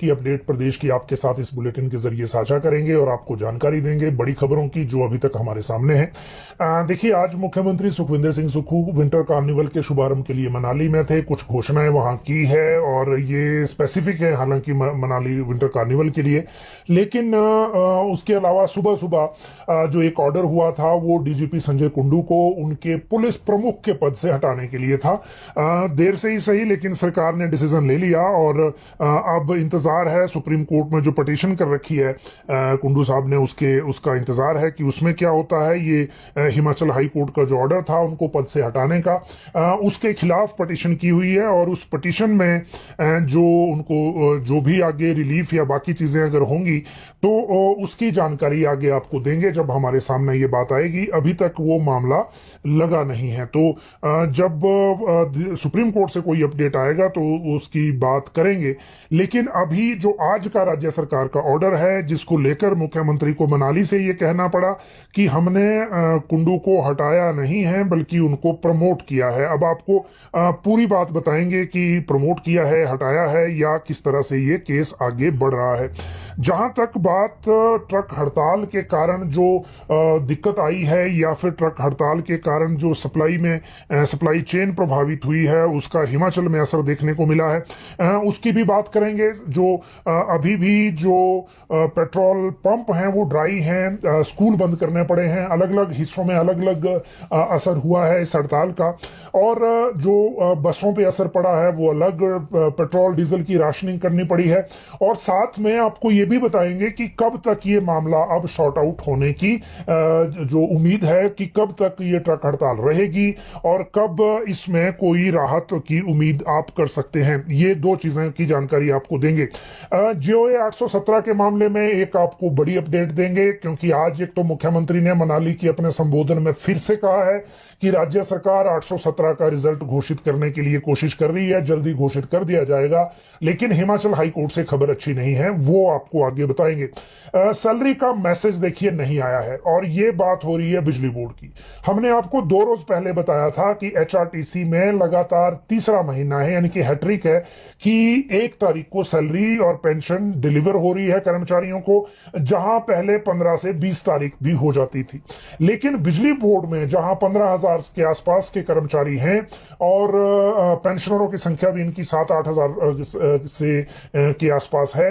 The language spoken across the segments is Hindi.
की अपडेट प्रदेश की आपके साथ इस बुलेटिन के जरिए साझा करेंगे और आपको जानकारी देंगे बड़ी खबरों की जो अभी तक हमारे सामने है। देखिए, आज मुख्यमंत्री सुखविंदर सिंह सुक्खू विंटर कार्निवल के शुभारंभ के लिए मनाली में थे। कुछ घोषणाएं वहां की है और ये स्पेसिफिक है हालांकि मनाली विंटर कार्निवल के लिए, लेकिन उसके अलावा सुबह सुबह जो एक ऑर्डर हुआ था वो डीजीपी संजय कुंडू को उनके पुलिस प्रमुख के पद से हटाने के लिए था। देर से ही सही, लेकिन सरकार ने डिसीजन ले लिया और अब इंतजार है सुप्रीम कोर्ट में जो पिटीशन कर रखी है कुंडू साहब ने, उसका इंतजार है कि उसमें क्या होता है। ये हिमाचल हाई कोर्ट का जो ऑर्डर था उनको पद से हटाने का, उसके खिलाफ पिटीशन की हुई है और उस पिटीशन में जो उनको जो भी आगे रिलीफ या बाकी चीजें अगर होंगी तो उसकी जानकारी आगे आपको देंगे जब हमारे सामने ये बात आएगी। अभी तक वो मामला लगा नहीं है, तो जब सुप्रीम कोर्ट से कोई अपडेट आएगा तो उसकी बात करेंगे। लेकिन अभी जो आज का राज्य सरकार का ऑर्डर है जिसको लेकर मुख्यमंत्री को मनाली से ये कहना पड़ा कि हमने कुंडू को हटाया नहीं है बल्कि उनको प्रमोट किया है। अब आपको पूरी बात बताएंगे कि प्रमोट किया है, हटाया है या किस तरह से ये केस आगे बढ़ रहा है। जहां तक बात ट्रक हड़ताल के कारण जो दिक्कत आई है या फिर ट्रक हड़ताल के कारण जो सप्लाई चेन प्रभावित हुई है उसका हिमाचल में असर देखने को मिला है, उसकी भी बात करेंगे। जो अभी भी जो पेट्रोल पंप हैं वो ड्राई हैं, स्कूल बंद करने पड़े हैं, अलग अलग हिस्सों में अलग अलग असर हुआ है इस हड़ताल का। और जो बसों पे असर पड़ा है वो अलग, पेट्रोल डीजल की राशनिंग करनी पड़ी है। और साथ में आपको ये भी बताएंगे कि कब तक ये मामला अब शॉर्ट आउट होने की जो उम्मीद है, कि कब तक ये ट्रक हड़ताल रहेगी और कब इसमें कोई राहत की उम्मीद आप कर सकते हैं। ये दो चीजें की जानकारी आपको देंगे। जीओए 817 के मामले में एक आपको बड़ी अपडेट देंगे, क्योंकि आज एक तो मुख्यमंत्री ने मनाली की अपने संबोधन में फिर से कहा है कि राज्य सरकार 817 का रिजल्ट घोषित करने के लिए कोशिश कर रही है, जल्दी घोषित कर दिया जाएगा। लेकिन हिमाचल हाई कोर्ट से खबर अच्छी नहीं है, वो आपको आगे बताएंगे। सैलरी का मैसेज देखिए नहीं आया है और ये बात हो रही है बिजली बोर्ड की। हमने आपको 2 रोज पहले बताया था कि एचआरटीसी में लगातार तीसरा महीना है, यानी कि हैट्रिक है, कि 1 तारीख को सैलरी और पेंशन डिलीवर हो रही है कर्मचारियों को, जहां पहले 15 से 20 तारीख भी हो जाती थी। लेकिन बिजली बोर्ड में जहां 15,000 के आसपास के कर्मचारी हैं और पेंशनरों की संख्या भी इनकी 7-8 हजार से के आसपास है,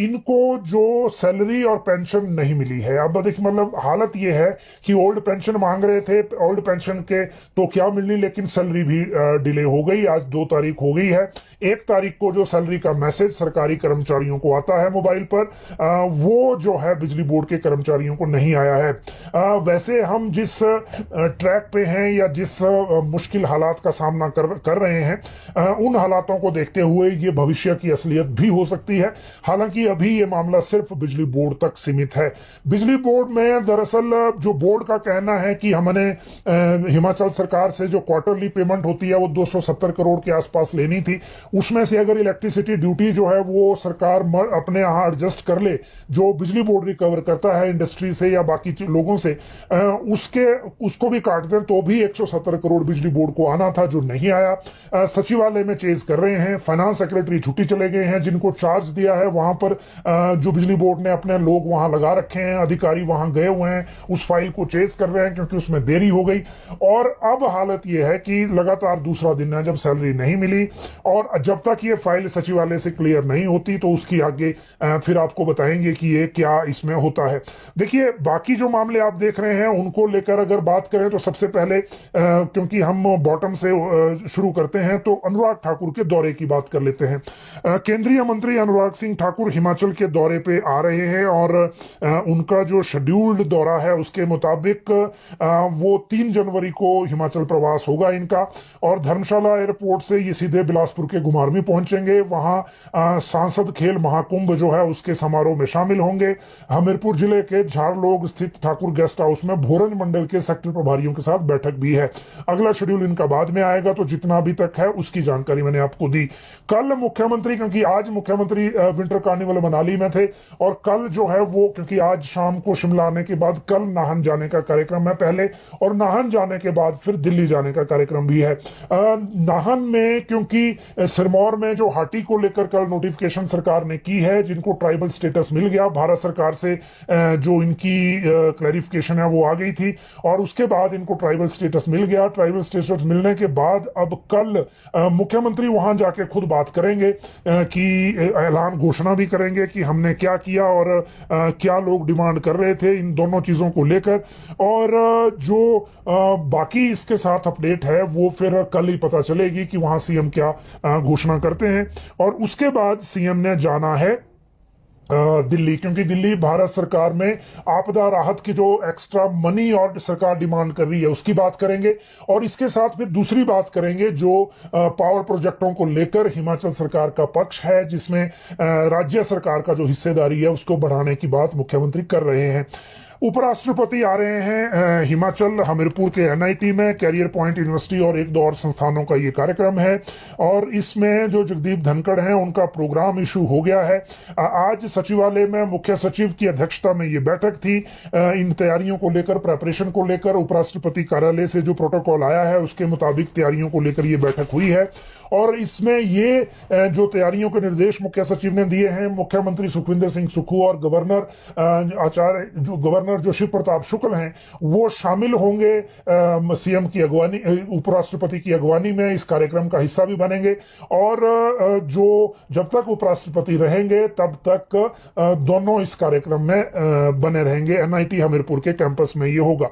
इनको जो सैलरी और पेंशन नहीं मिली है। अब देखिए, मतलब हालत ये है कि ओल्ड पेंशन मांग रहे थे, ओल्ड पेंशन के तो क्या मिलनी, लेकिन सैलरी भी डिले हो गई। आज 2 तारीख हो गई है। 1 तारीख को जो सैलरी का मैसेज सरकारी कर्मचारियों को आता है मोबाइल पर, वो जो है बिजली बोर्ड के कर्मचारियों को नहीं आया है। वैसे हम जिस ट्रैक पे हैं या जिस मुश्किल हालात का सामना कर रहे हैं, उन हालातों को देखते हुए ये भविष्य की असलियत भी हो सकती है। हालांकि अभी ये मामला सिर्फ बिजली बोर्ड तक सीमित है। बिजली बोर्ड में दरअसल जो बोर्ड का कहना है कि हमने हिमाचल सरकार से जो क्वार्टरली पेमेंट होती है वो 270 करोड़ के आसपास लेनी थी, उसमें से अगर इलेक्ट्रिसिटी ड्यूटी जो है वो सरकार अपने यहाँ एडजस्ट कर ले, जो बिजली बोर्ड रिकवर करता है इंडस्ट्री से या बाकी लोगों से, उसको भी काट दें तो भी 170 करोड़ बिजली बोर्ड को आना था, जो नहीं आया। सचिवालय में चेज कर रहे हैं, फाइनेंस सेक्रेटरी छुट्टी चले गए हैं, जिनको चार्ज दिया है वहां पर जो बिजली बोर्ड ने अपने लोग वहां लगा रखे हैं, अधिकारी वहां गए हुए हैं, उस फाइल को चेज कर रहे हैं क्योंकि उसमें देरी हो गई। और अब हालत यह है कि लगातार दूसरा दिन है जब सैलरी नहीं मिली, और जब तक ये फाइल सचिवालय से क्लियर नहीं होती तो उसकी आगे फिर आपको बताएंगे कि ये क्या इसमें होता है। देखिए, बाकी जो मामले आप देख रहे हैं उनको लेकर अगर बात करें तो सबसे पहले क्योंकि हम बॉटम से शुरू करते हैं तो अनुराग ठाकुर के दौरे की बात कर लेते हैं। केंद्रीय मंत्री अनुराग सिंह ठाकुर हिमाचल के दौरे पे आ रहे हैं और उनका जो शेड्यूल्ड दौरा है उसके मुताबिक वो 3 जनवरी को हिमाचल प्रवास होगा इनका, और धर्मशाला एयरपोर्ट से ये सीधे बिलासपुर के घुमारवीं पहुंचेंगे। वहां सांसद खेल महाकुंभ जो है उसके समारोह में शामिल होंगे। हमीरपुर जिले के झारलोग स्थित ठाकुर गेस्ट हाउस में भोरंज मंडल के सेक्टर प्रभारियों के साथ बैठक भी है। अगला शेड्यूल इनका बाद में आएगा, तो जितना अभी तक है उसकी जानकारी मैंने आपको दी। कल मुख्यमंत्री, क्योंकि आज मुख्यमंत्री विंटर कार्निवल मना मनाली में थे, और कल जो है वो, क्योंकि आज शाम को शिमला आने के बाद कल नाहन जाने का कार्यक्रम है पहले, और नाहन जाने के बाद फिर दिल्ली जाने का कार्यक्रम भी है। नाहन में क्योंकि सिरमौर में जो हाटी को लेकर कल नोटिफिकेशन सरकार ने की है, जिनको ट्राइबल स्टेटस मिल गया भारत सरकार से, जो इनकी क्लैरिफिकेशन है वो आ गई थी, और उसके बाद इनको ट्राइबल स्टेटस मिल गया। ट्राइबल स्टेटस मिलने के बाद अब कल मुख्यमंत्री वहां जाके खुद बात करेंगे, कि ऐलान घोषणा भी करेंगे कि हमने क्या किया और क्या लोग डिमांड कर रहे थे इन दोनों चीजों को लेकर। और जो बाकी इसके साथ अपडेट है वो फिर कल ही पता चलेगी कि वहां सीएम क्या घोषणा करते हैं। और उसके बाद सीएम ने जाना है दिल्ली, क्योंकि दिल्ली भारत सरकार में आपदा राहत की जो एक्स्ट्रा मनी और सरकार डिमांड कर रही है उसकी बात करेंगे, और इसके साथ फिर दूसरी बात करेंगे जो पावर प्रोजेक्टों को लेकर हिमाचल सरकार का पक्ष है, जिसमें राज्य सरकार का जो हिस्सेदारी है उसको बढ़ाने की बात मुख्यमंत्री कर रहे हैं। उपराष्ट्रपति आ रहे हैं हिमाचल, हमीरपुर के एनआईटी में, कैरियर पॉइंट यूनिवर्सिटी और एक दो और संस्थानों का ये कार्यक्रम है, और इसमें जो जगदीप धनखड़ हैं उनका प्रोग्राम इशू हो गया है। आज सचिवालय में मुख्य सचिव की अध्यक्षता में ये बैठक थी। इन तैयारियों को लेकर, प्रेपरेशन को लेकर उपराष्ट्रपति कार्यालय से जो प्रोटोकॉल आया है उसके मुताबिक तैयारियों को लेकर ये बैठक हुई है, और इसमें ये जो तैयारियों के निर्देश मुख्य सचिव ने दिए हैं, मुख्यमंत्री सुखविंदर सिंह सुक्खू और गवर्नर जो शिव प्रताप शुक्ल हैं वो शामिल होंगे सीएम की अगवानी, उपराष्ट्रपति की अगवानी में इस कार्यक्रम का हिस्सा भी बनेंगे। और जो जब तक उपराष्ट्रपति रहेंगे तब तक दोनों इस कार्यक्रम में बने रहेंगे। एनआईटी हमीरपुर के कैंपस में ये होगा।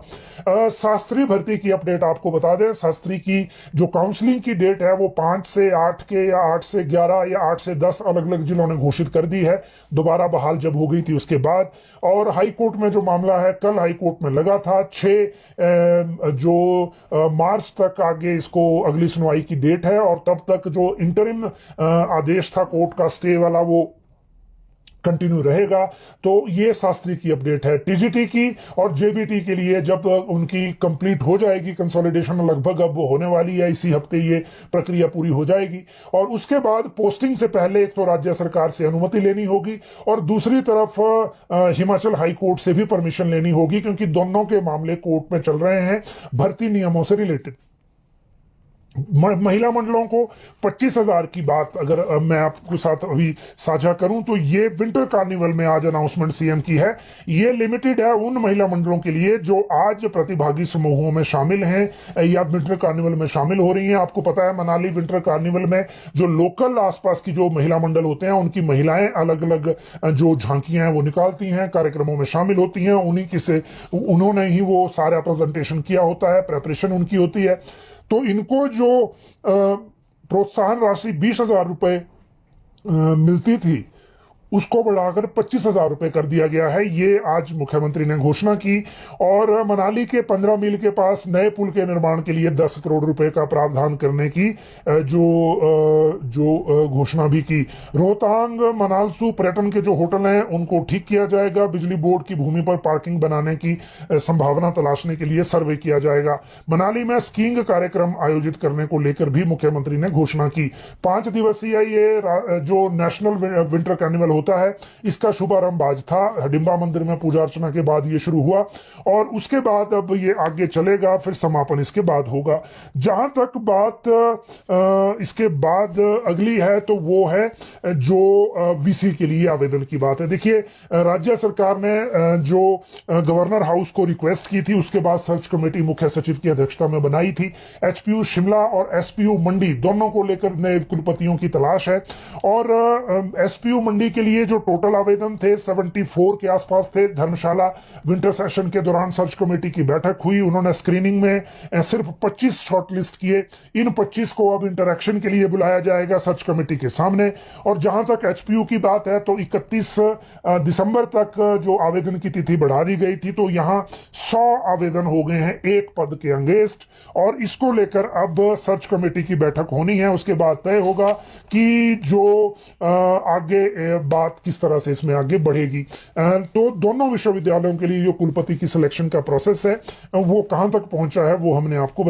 शास्त्री भर्ती की अपडेट आपको बता दें, शास्त्री की जो काउंसलिंग की डेट है वो 5 से 8 के या 8 से 11 या 8 से 10 अलग अलग जिलों ने घोषित कर दी है, दोबारा बहाल जब हो गई थी उसके बाद। और हाई कोर्ट में जो मामला है कल हाई कोर्ट में लगा था, 6 मार्च तक आगे इसको अगली सुनवाई की डेट है, और तब तक जो इंटरिम आदेश था कोर्ट का स्टे वाला वो कंटिन्यू रहेगा। तो ये शास्त्री की अपडेट है। टीजीटी की और जेबीटी के लिए जब उनकी कंप्लीट हो जाएगी कंसोलिडेशन, लगभग अब वो होने वाली है, इसी हफ्ते ये प्रक्रिया पूरी हो जाएगी, और उसके बाद पोस्टिंग से पहले एक तो राज्य सरकार से अनुमति लेनी होगी और दूसरी तरफ हिमाचल हाई कोर्ट से भी परमिशन लेनी होगी, क्योंकि दोनों के मामले कोर्ट में चल रहे हैं भर्ती नियमों से रिलेटेड। महिला मंडलों को 25,000 की बात अगर मैं आपके साथ अभी साझा करूं तो ये विंटर कार्निवल में आज अनाउंसमेंट सीएम की है। ये लिमिटेड है उन महिला मंडलों के लिए जो आज प्रतिभागी समूहों में शामिल हैं या विंटर कार्निवल में शामिल हो रही हैं। आपको पता है मनाली विंटर कार्निवल में जो लोकल आसपास की जो महिला मंडल होते हैं उनकी महिलाएं अलग अलग जो झांकियां हैं वो निकालती हैं, कार्यक्रमों में शामिल होती हैं, उन्हीं की से उन्होंने ही वो सारा प्रेजेंटेशन किया होता है, प्रेपरेशन उनकी होती है। तो इनको जो प्रोत्साहन राशि 20,000 रुपए मिलती थी उसको बढ़ाकर 25,000 रुपए कर दिया गया है। ये आज मुख्यमंत्री ने घोषणा की। और मनाली के 15 मील के पास नए पुल के निर्माण के लिए 10 करोड़ रुपए का प्रावधान करने की जो घोषणा भी की। रोहतांग मनालसू पर्यटन के जो होटल हैं उनको ठीक किया जाएगा। बिजली बोर्ड की भूमि पर पार्किंग बनाने की संभावना तलाशने के लिए सर्वे किया जाएगा। मनाली में स्कीइंग कार्यक्रम आयोजित करने को लेकर भी मुख्यमंत्री ने घोषणा की। 5 दिवसीय ये जो नेशनल विंटर कार्निवल होता है इसका शुभारंभ आज था। हडिम्बा मंदिर में पूजा अर्चना के बाद ये शुरू हुआ और उसके बाद अब ये आगे चलेगा, फिर समापन इसके बाद होगा। जहां तक बात इसके बाद अगली है तो वो है जो वीसी के लिए आवेदन की बात है। देखिए राज्य सरकार ने जो गवर्नर हाउस को रिक्वेस्ट की थी उसके बाद सर्च कमेटी मुख्य सचिव की अध्यक्षता में बनाई थी। एचपीयू शिमला और एसपीयू मंडी दोनों को लेकर नए कुलपतियों की तलाश है। और एसपीयू मंडी के लिए जो टोटल आवेदन थे 74 के आसपास थे। धर्मशाला विंटर सेशन के दौरान सर्च कमेटी की बैठक हुई, उन्होंने स्क्रीनिंग में सिर्फ 25 शॉर्टलिस्ट किए। इन 25 को अब इंटरैक्शन के लिए बुलाया जाएगा सर्च कमेटी के सामने। और जहां तक एचपीयू की बात है तो 31 दिसंबर तक जो आवेदन की तिथि बढ़ा दी गई थी, तो यहां 100 आवेदन हो गए हैं एक पद के अगेंस्ट। और इसको लेकर अब सर्च कमेटी की बैठक होनी है, उसके बाद तय होगा कि जो आगे बात किस तरह से इसमें आगे बढ़ेगी। तो दोनों विश्वविद्यालयों के लिए जो कुलपति की सिलेक्शन का प्रोसेस है वो कहां तक पहुंचा है वो हमने आपको